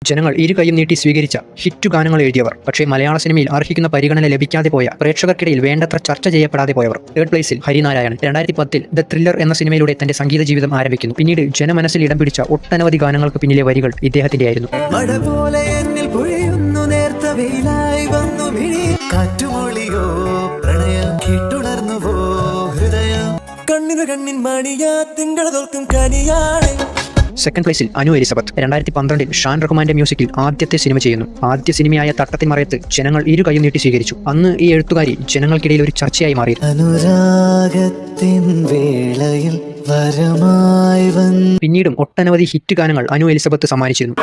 ജനങ്ങൾ ഇരു കൈയും നീട്ടി സ്വീകരിച്ച ഹിറ്റ് ഗാനങ്ങൾ എഴുതിയവർ. പക്ഷേ മലയാള സിനിമയിൽ അർഹിക്കുന്ന പരിഗണന ലഭിക്കാതെ പോയ, പ്രേക്ഷകർക്കിടയിൽ വേണ്ടത്ര ചർച്ച ചെയ്യപ്പെടാതെ പോയവർ. തേർഡ് പ്ലേസിൽ ഹരിനാരായണൻ 2010 ദ ത്രില്ലർ എന്ന സിനിമയിലൂടെ തന്റെ സംഗീത ജീവിതം ആരംഭിക്കുന്നു. പിന്നീട് ജനമനസ്സിൽ ഇടം പിടിച്ച ഒട്ടനവധി ഗാനങ്ങൾക്ക് പിന്നിലെ വരികൾ ഇദ്ദേഹത്തിന്റെ ആയിരുന്നു. സെക്കൻഡ് പ്ലേസിൽ അനു എലിസബത്ത് 2012 ഷാൻ റഹ്മാന്റെ മ്യൂസിക്കിൽ ആദ്യത്തെ സിനിമ ചെയ്യുന്നു. ആദ്യ സിനിമയായ തട്ടത്തിൻ മറയത്ത് ജനങ്ങൾ ഇരു കൈയും നീട്ടി സ്വീകരിച്ചു. അന്ന് ഈ എഴുത്തുകാരി ജനങ്ങൾക്കിടയിൽ ഒരു ചർച്ചയായി മാറി. പിന്നീടും ഒട്ടനവധി ഹിറ്റ് ഗാനങ്ങൾ അനു എലിസബത്ത് സമ്മാനിച്ചിരുന്നു.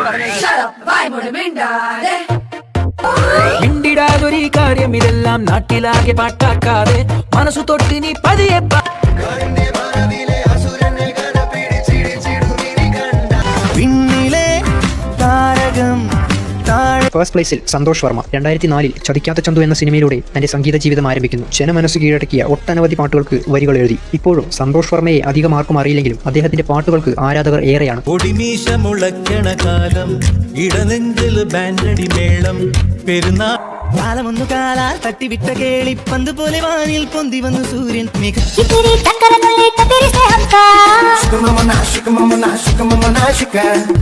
കാര്യമിതെല്ലാം നാട്ടിലാകെ പാട്ടാക്കാതെ മനസ്സു തൊട്ടിനി പതിയെ ഫസ്റ്റ് പ്ലേസിൽ സന്തോഷ് വർമ്മ 2004 ചതിക്കാത്ത ചന്തു എന്ന സിനിമയിലൂടെ തന്റെ സംഗീത ജീവിതം ആരംഭിക്കുന്നു. ജനമനസ്സ് കീഴടക്കിയ ഒട്ടനവധി പാട്ടുകൾക്ക് വരികൾ എഴുതി. ഇപ്പോഴും സന്തോഷ് വർമ്മയെ അധികം ആർക്കും അറിയില്ലെങ്കിലും അദ്ദേഹത്തിന്റെ പാട്ടുകൾക്ക് ആരാധകർ ഏറെയാണ്. കാലമൊന്നു കാലാൽ തട്ടിവിട്ട കേളിപ്പന്ത് പോലെ വാനിൽ പൊന്തി വന്നു സൂര്യൻ.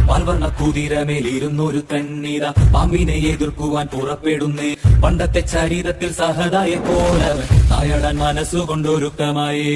പാൽവർണ്ണ കുതിരമേലിരുന്നൊരു തണ്ണീര പാമ്പിനെ എതിർക്കുവാൻ പുറപ്പെടുന്നേ. പണ്ടത്തെ ചരിതത്തിൽ സഹതായ പോലവൻ തായടാൻ മനസ്സുകൊണ്ടൊരുക്കമായി.